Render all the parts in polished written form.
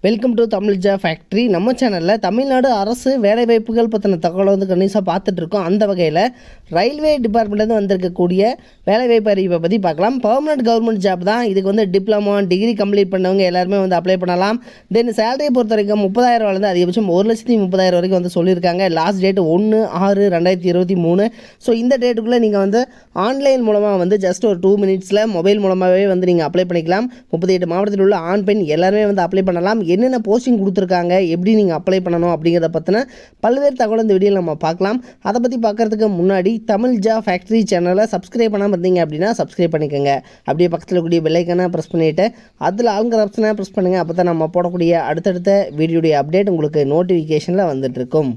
Welcome to Tamil factory. நம்ம சேனலில் தமிழ்நாடு அரசு வேலைவாய்ப்புகள் பற்றின தகவலை வந்து கண்டிப்பாக பார்த்துட்ருக்கோம். அந்த வகையில் ரயில்வே டிபார்ட்மெண்ட்லேருந்து வந்திருக்கக்கூடிய வேலைவாய்ப்பு அறிவிப்பை பற்றி பார்க்கலாம். பர்மனெண்ட் கவர்மெண்ட் ஜாப் தான். இதுக்கு வந்து டிப்ளமோ டிகிரி கம்ப்ளீட் பண்ணவங்க எல்லாருமே வந்து அப்ளை பண்ணலாம். தென் சேலரியை பொறுத்த வரைக்கும் 30,000 அதிகபட்சம் 1,30,000 வரைக்கும் வந்து சொல்லியிருக்காங்க. Last date 1/6/2023. ஸோ இந்த டேட்டுக்குள்ளே நீங்கள் வந்து ஆன்லைன் மூலமாக வந்து ஜஸ்ட் ஒரு 2 மினிட்ஸில் மொபைல் மூலமாகவே வந்து நீங்கள் அப்ளை பண்ணிக்கலாம். 38 மாவட்டத்தில் உள்ள ஆண் பெண் எல்லாருமே வந்து அப்ளை பண்ணலாம். என்னென்ன போஸ்டிங் கொடுத்துருக்காங்க, எப்படி நீங்கள் அப்ளை பண்ணணும் அப்படிங்கிறத பற்றின பல்வேறு தகவல் இந்த வீடியோவில் நம்ம பார்க்கலாம். அதை பற்றி பார்க்குறதுக்கு முன்னாடி தமிழ் ஃபேக்ட்ரி சேனலை சப்ஸ்கிரைப் பண்ணாமல் இருந்தீங்க அப்படின்னா சப்ஸ்கிரைப் பண்ணிக்கோங்க. அப்படியே பக்கத்தில் கூடிய பெல்லைக்கான ப்ரெஸ் பண்ணிவிட்டு அதில் ஆளுங்கிற ஆப்ஷனை ப்ரெஸ் பண்ணுங்கள். அப்போ தான் நம்ம போடக்கூடிய அடுத்தடுத்த வீடியோடைய அப்டேட் உங்களுக்கு நோட்டிஃபிகேஷனில் வந்துட்டுருக்கும்.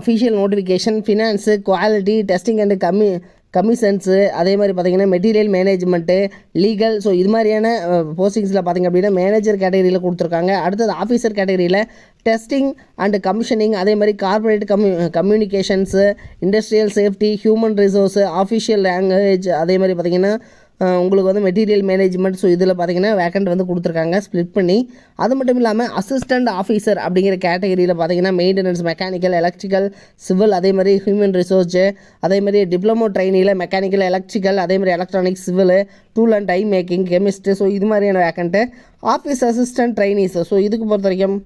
Official notification, finance, quality, testing and commissions, அதே மாதிரி பார்த்திங்கன்னா மெட்டீரியல் மேனேஜ்மெண்ட்டு, லீகல். ஸோ இது மாதிரியான போஸ்டிங்ஸில் பார்த்திங்க அப்படின்னா மேனேஜர் கேட்டகரியில் கொடுத்துருக்காங்க. அடுத்தது ஆஃபீஸர் கேட்டகரியில் டெஸ்டிங் அண்டு கமிஷனிங், அதே மாதிரி corporate communications, industrial safety, human resource, official language, அதே மாதிரி பார்த்திங்கன்னா உங்களுக்கு வந்து மெட்டீரியல் மேனேஜ்மெண்ட். ஸோ இதில் பார்த்திங்கன்னா வேக்கண்ட் வந்து கொடுத்துருக்காங்க ஸ்ப்ளிட் பண்ணி. அது மட்டும் இல்லாமல் அசிஸ்டண்ட் ஆஃபீஸர் அப்படிங்கிற கேட்டகரியில் பார்த்திங்கன்னா மெயின்டெனன்ஸ், மெக்கானிக்கல், எலக்ட்ரிக்கல், சிவில், அதே மாதிரி ஹியூமன் ரிசோர்ஸு, அதே மாதிரி டிப்ளமோ ட்ரைனியில் மெக்கானிக்கல், எலக்ட்ரிக்கல், அதே மாதிரி electronics, civil, tool and die making, chemistry. So இது மாதிரியான vacant. Office assistant trainees, so இதுக்கு பொறுத்த வரைக்கும்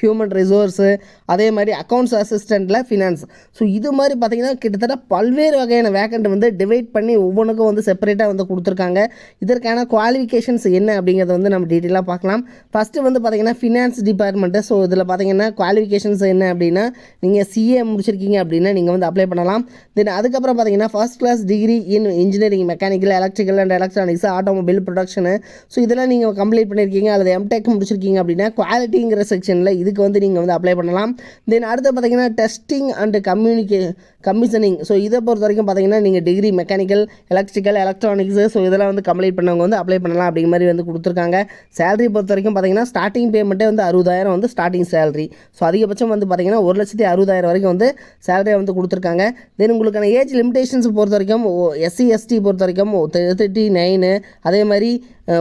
ஹியூமன் ரிசோர்ஸு, அதே மாதிரி அக்கௌண்ட்ஸ் அசிஸ்டண்ட்டில் ஃபினான்ஸ். ஸோ இது மாதிரி பார்த்திங்கன்னா கிட்டத்தட்ட பல்வேறு வகையான வேக்கண்ட் வந்து டிவைட் பண்ணி ஒவ்வொன்றுக்கும் வந்து செப்பரேட்டாக வந்து கொடுத்துருக்காங்க. இதற்கான குவாலிஃபிகேஷன்ஸ் என்ன அப்படிங்கிறத வந்து நம்ம டீட்டெயிலாக பார்க்கலாம். ஃபஸ்ட்டு வந்து பார்த்திங்கன்னா ஃபினான்ஸ் டிபார்ட்மெண்ட்டு. ஸோ இதில் பார்த்திங்கன்னா குவாலிஃபிகேஷன்ஸ் என்ன அப்படின்னா நீங்கள் சிஏ முடிச்சிருக்கீங்க அப்படின்னா நீங்கள் வந்து அப்ளை பண்ணலாம். தென் அதுக்கப்புறம் பார்த்திங்கன்னா first class degree in engineering, mechanical, electrical and electronics, automobile production. So இதெல்லாம் நீங்கள் கம்ப்ளீட் பண்ணியிருக்கீங்க அல்லது எம்டெக் முடிச்சிருக்கீங்க அப்படின்னா குவாலிட்டிங்கிற செக்ஷனில் இதுக்கு வந்து நீங்கள் வந்து அப்ளை பண்ணலாம். தென் அடுத்து பார்த்தீங்கன்னா டெஸ்டிங் அண்ட் கமிஷனிங். ஸோ இதை பொறுத்த வரைக்கும் பார்த்தீங்கன்னா நீங்கள் degree mechanical, electrical, electronics, so இதெல்லாம் வந்து கம்ப்ளீட் பண்ணவங்க வந்து அப்ளை பண்ணலாம் அப்படிங்கிற மாதிரி வந்து கொடுத்துருக்காங்க. சேலரி பொறுத்த வரைக்கும் பார்த்தீங்கன்னா ஸ்டார்டிங் பேமெண்ட்டே வந்து 60,000 வந்து ஸ்டார்டிங் சேலரி. ஸோ அதிகபட்சம் வந்து பார்த்தீங்கன்னா 1,60,000 வரைக்கும் வந்து சேலரியை வந்து கொடுத்துருக்காங்க. தென் உங்களுக்கான ஏஜ் லிமிடேஷன்ஸ் பொறுத்த வரைக்கும் SC ST பொறுத்த வரைக்கும் 39, அதே மாதிரி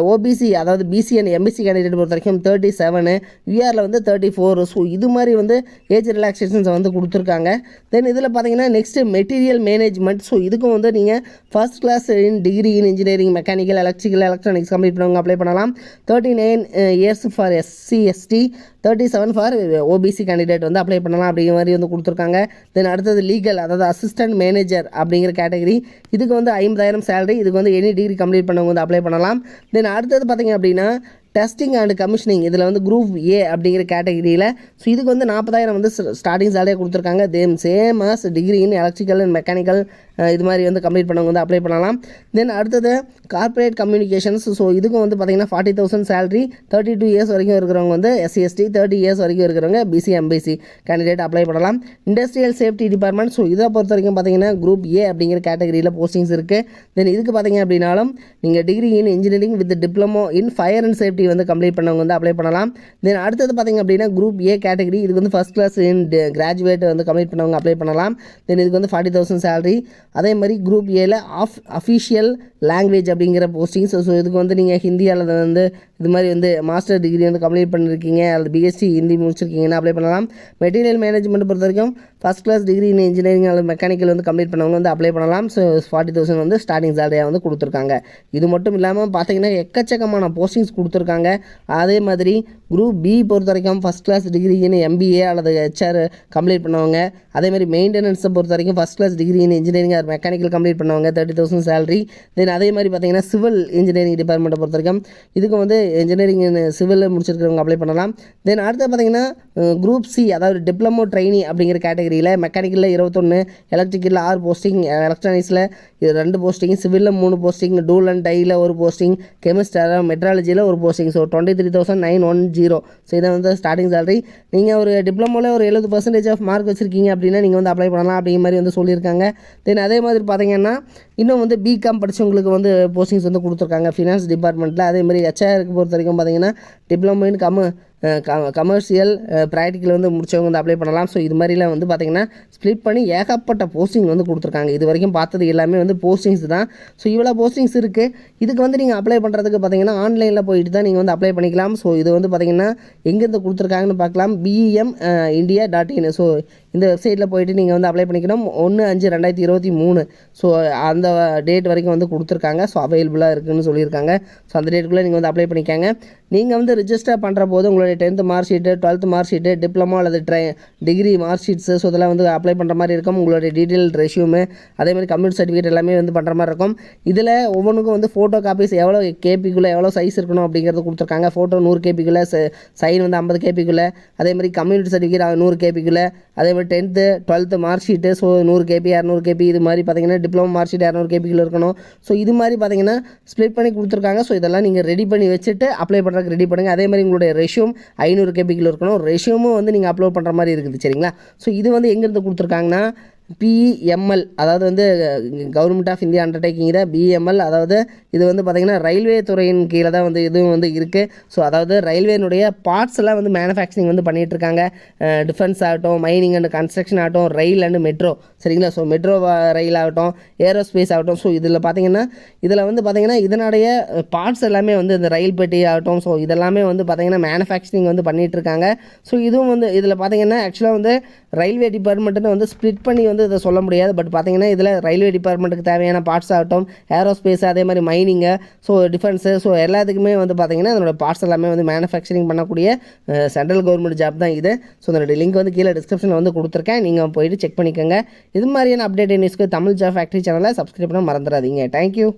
ஓபிசி அதாவது பிசி அண்ட் எம்பிசி கேண்டிடேட் பொறுத்த வரைக்கும் 37, யூஆரில் வந்து 34. ஸோ இது மாதிரி வந்து ஏஜ் ரிலாக்ஸேஷன்ஸை வந்து கொடுத்துருக்காங்க. தென் இதில் பார்த்தீங்கன்னா நெக்ஸ்ட்டு மெட்டீரியல் மேனேஜ்மெண்ட். ஸோ இதுக்கும் வந்து நீங்கள் first class in degree in engineering, mechanical, electrical, electronics complete பண்ணவங்க அப்ளை பண்ணலாம். 39 years for SC ST, 37 for OBC candidate வந்து அப்ளை பண்ணலாம் அப்படிங்கிற மாதிரி வந்து கொடுத்துருக்காங்க. தென் அடுத்தது லீகல், அதாவது அசிஸ்டன்ட் மேனேஜர் அப்படிங்கிற கேட்டகரி. இதுக்கு வந்து 50,000 சேலரி. இதுக்கு வந்து எனி டிகிரி கம்ப்ளீட் பண்ணவங்க வந்து அப்ளை பண்ணலாம். தென் அடுத்தது பார்த்திங்க அப்படின்னா டெஸ்டிங் அண்ட் கமிஷனிங். இதில் வந்து குரூப் ஏ அப்படிங்கிற கேட்டகரியில். ஸோ இதுக்கு வந்து 40,000 வந்து ஸ்டார்டிங் சேலரியாக கொடுத்துருக்காங்க. Then same as degree in electrical and mechanical இது மாதிரி வந்து கம்ப்ளீட் பண்ணவங்க வந்து அப்ளை பண்ணலாம். தென் அடுத்தது கார்பரேட் கம்யூனிகேஷன்ஸ். ஸோ இதுக்கும் வந்து பார்த்திங்கன்னா 40,000 சேலரி. 32 இயர்ஸ் வரைக்கும் இருக்கிறவங்க வந்து SC ST, 30 இயர்ஸ் வரைக்கும் இருக்கிறவங்க பிசி எம்பிசி கேண்டிடேட் அப்ளை பண்ணலாம். Industrial safety department. ஸோ இதை பொறுத்த வரைக்கும் பார்த்திங்கன்னா குரூப் ஏ அப்படிங்கிற கேட்டகரியில் போஸ்டிங்ஸ் இருக்குது. தென் இதுக்கு பார்த்திங்க அப்படின்னாலும் நீங்கள் degree in engineering with diploma in fire and safety வந்து கம்ப்ளீட் பண்ணவங்க வந்து அப்ளை பண்ணலாம். தென் அடுத்தது பார்த்திங்க அப்படின்னா குரூப் ஏ கேட்டகரி. இதுக்கு வந்து ஃபர்ஸ்ட் கிளாஸ் இன் கிராஜுவேட் வந்து கம்ப்ளீட் பண்ணவங்க அப்ளை பண்ணலாம். தென் இதுக்கு வந்து 40,000 சேலரி. அதே மாதிரி குரூப் ஏல அஃபிஷியல் லாங்குவேஜ் அப்படிங்கிற போஸ்டிங்ஸ். ஸோ இதுக்கு வந்து நீங்கள் ஹிந்தி அல்லது வந்து இது மாதிரி வந்து மாஸ்டர் டிகிரி வந்து கம்ப்ளீட் பண்ணியிருக்கீங்க அல்லது பிஎஸ்சி ஹிந்தி முடிச்சிருக்கீங்கன்னா அப்ளை பண்ணலாம். மெட்டீரியல் மேனேஜ்மெண்ட் பொறுத்த வரைக்கும் first class degree in engineering அல்லது மெக்கானிக்கல் வந்து கம்ப்ளீட் பண்ணவங்க வந்து அப்ளை பண்ணலாம். ஸோ 40,000 வந்து ஸ்டார்டிங் சேலரியாக வந்து கொடுத்துருக்காங்க. இது மட்டும் இல்லாமல் பார்த்தீங்கன்னா எக்கச்சக்கமான போஸ்டிங்ஸ் கொடுத்துருக்காங்க. அதே மாதிரி குரூப் பி பொறுத்த வரைக்கும் first class degree in MBA அல்லது HR கம்ப்ளீட் பண்ணவங்க. அதே மாதிரி மெயின்டெனன்ஸை பொறுத்த வரைக்கும் first class degree in engineering or mechanical complete பண்ணவங்க 30,000 சேலரி. தென் அதே மாதிரி பார்த்தீங்கன்னா சிவில் இன்ஜினியரிங் டிபார்ட்மெண்ட்டை பொறுத்த வரைக்கும் இதுக்கு வந்து இன்ஜினியரிங் சிவில் முடிச்சிருக்கிறவங்க அப்ளை பண்ணலாம். தென் அடுத்து பார்த்தீங்கன்னா குரூப் சி அதாவது டிப்ளமோ ட்ரைனி அப்படிங்கிற கேட்டகரியில் மெக்கானிக்கலில் 21, எலக்ட்ரிக்கலில் 6 போஸ்டிங், எலக்ட்ரானிக்ஸில் 2 போஸ்டிங், சிவிலில் 3 போஸ்டிங், டூல் அண்ட் டையில் 1 போஸ்டிங், கெமிஸ்ட்ரி மெட்ராலஜியில் 1 போஸ்டிங். ஸோ 23,910. ஸோ இதை வந்து ஸ்டார்டிங் சேலரி. நீங்கள் ஒரு டிப்ளமோவில் ஒரு 70% ஆஃப் மார்க் வச்சுருக்கீங்க அப்படின்னா நீங்கள் வந்து அப்ளை பண்ணலாம் அப்படிங்கிற மாதிரி வந்து சொல்லியிருக்காங்க. தென் அதே மாதிரி பார்த்தீங்கன்னா இன்னும் வந்து பிகாம் படித்தவங்களுக்கு வந்து போஸ்டிங்ஸ் வந்து கொடுத்துருக்காங்க ஃபினான்ஸ் டிபார்ட்மெண்ட்டில். அதே மாதிரி HRக்கு பொறுத்த வரைக்கும் பார்த்தீங்கன்னா டிப்ளமோ இன் கமர்ஷியல் ப்ராக்டிக்கல் வந்து முடிச்சவங்க வந்து அப்ளை பண்ணலாம். ஸோ இது மாதிரிலாம் வந்து பார்த்திங்கன்னா ஸ்ப்ளிட் பண்ணி ஏகப்பட்ட போஸ்டிங் வந்து கொடுத்துருக்காங்க. இது வரைக்கும் பார்த்தது எல்லாமே வந்து போஸ்டிங்ஸ் தான். ஸோ இவ்வளோ போஸ்டிங்ஸ் இருக்குது. இதுக்கு வந்து நீங்கள் அப்ளை பண்ணுறதுக்கு பார்த்திங்கன்னா ஆன்லைனில் போயிட்டு தான் நீங்கள் வந்து அப்ளை பண்ணிக்கலாம். ஸோ இது வந்து பார்த்திங்கன்னா எங்கேருந்து கொடுத்துருக்காங்கன்னு பார்க்கலாம். BEM-India.in. ஸோ இந்த வெப்சைட்டில் போயிட்டு நீங்கள் வந்து அப்ளை பண்ணிக்கணும். 1/5/2023. ஸோ அந்த டேட் வரைக்கும் வந்து கொடுத்துருக்காங்க. ஸோ அவைலபிளாக இருக்குதுன்னு சொல்லியிருக்காங்க. ஸோ அந்த டேட்டுக்குள்ளே நீங்கள் வந்து அப்ளை பண்ணிக்காங்க. நீங்கள் வந்து ரிஜிஸ்டர் பண்ணுற போது உங்களுடைய 10th mark sheet, 12th mark sheet, diploma அல்லது டிகிரி மார்க் ஷீட்ஸு, ஸோ இதெல்லாம் வந்து அப்ளை பண்ணுற மாதிரி இருக்கும். உங்களுடைய டீட்டெயில் ரெஷ்யூமு, அதேமாதிரி கம்யூனிட்டி சர்டிஃபிகேட் எல்லாமே வந்து பண்ணுற மாதிரி இருக்கும். இதில் ஒவ்வொன்றுக்கும் வந்து ஃபோட்டோ காப்பீஸ் எவ்வளோ கேபிக்குள்ளே எவ்வளோ சைஸ் இருக்கணும் அப்படிங்கிறது கொடுத்துருக்காங்க. ஃபோட்டோ 100 கேபிக்குள்ளே, சைன் வந்து 50 கேபிக்குள்ளே, அதேமாதிரி கம்யூனிட்டி சர்டிஃபிகேட் 100 கேபிக்குள்ளே, அதேமாதிரி 10th 12th mark sheet, so 100 KB 200 KB, இது மாதிரி பார்த்தீங்கன்னா டிப்ளமோ மார்க் ஷீட் 200 கேபிக்குள்ளே இருக்கணும். ஸோ இது மாதிரி பார்த்தீங்கன்னா ஸ்ப்ளிட் பண்ணி கொடுத்துருக்காங்க. ஸோ இதெல்லாம் நீங்கள் ரெடி பண்ணி வச்சுட்டு அப்ளை பண்ணுறதுக்கு ரெடி பண்ணுங்கள். அதேமாதிரி உங்களுடைய ரெஷ்யூம் 500 கேபிக்குள்ளே இருக்கணும். ரெஷ்யூமும் வந்து நீங்கள் அப்லோட் பண்ணுற மாதிரி இருக்குது. சரிங்களா? ஸோ இது வந்து எங்கேருந்து கொடுத்துருக்காங்கன்னா PEML, அதாவது வந்து கவர்மெண்ட் ஆஃப் இந்தியா அண்டர்டேக்கிங் தான் BEML. அதாவது இது வந்து பார்த்திங்கன்னா ரயில்வே துறையின் கீழே தான் வந்து இதுவும் வந்து இருக்குது. ஸோ அதாவது ரயில்வேனுடைய பார்ட்ஸ் எல்லாம் வந்து மேனுஃபேக்சரிங் வந்து பண்ணிகிட்ருக்காங்க. டிஃபென்ஸ் ஆகட்டும், மைனிங் அண்ட் கன்ஸ்ட்ரக்ஷன் ஆகட்டும், ரயில் அண்டு மெட்ரோ. சரிங்களா? ஸோ மெட்ரோ ரயில் ஆகட்டும், ஏரோஸ்பேஸ் ஆகட்டும். ஸோ இதில் வந்து பார்த்திங்கன்னா இதனுடைய பார்ட்ஸ் எல்லாமே வந்து இந்த ரயில் பெட்டி ஆகட்டும், ஸோ இதெல்லாமே வந்து பார்த்திங்கன்னா மேனுஃபேக்சரிங் வந்து பண்ணிகிட்ருக்காங்க. ஸோ இதுவும் வந்து இதில் பார்த்திங்கன்னா ஆக்சுவலாக வந்து ரயில்வே டிபார்ட்மெண்ட்டுன்னு வந்து ஸ்ப்ளிட் பண்ணி வந்து இதை சொல்ல முடியாது. பட் பார்த்திங்கன்னா இதில் ரயில்வே டிபார்ட்மெண்ட்டுக்கு தேவையான பார்ட்ஸ் ஆகட்டும், ஏரோஸ்பேஸ், அதே மாதிரி மைனிங்கு, ஸோ டிஃபென்ஸு, ஸோ எல்லாத்துக்குமே வந்து பார்த்திங்கன்னா இதனோட பார்ட்ஸ் எல்லாமே வந்து மேனுஃபேக்சரிங் பண்ணக்கூடிய சென்ட்ரல் கவர்மெண்ட் ஜாப் தான் இது. ஸோ இதனுடைய லிங்க் வந்து கீழே டிஸ்கிரிப்ஷனில் வந்து கொடுத்துருக்கேன். நீங்கள் போயிட்டு செக் பண்ணிக்கோங்க. இது மாதிரியான அப்டேட் நியூஸ்க்கு தமிழ் ஜாப் ஃபேக்ட்ரி சேனலை சப்ஸ்கிரைப் பண்ண மறந்துடாதீங்க. தேங்க்யூ.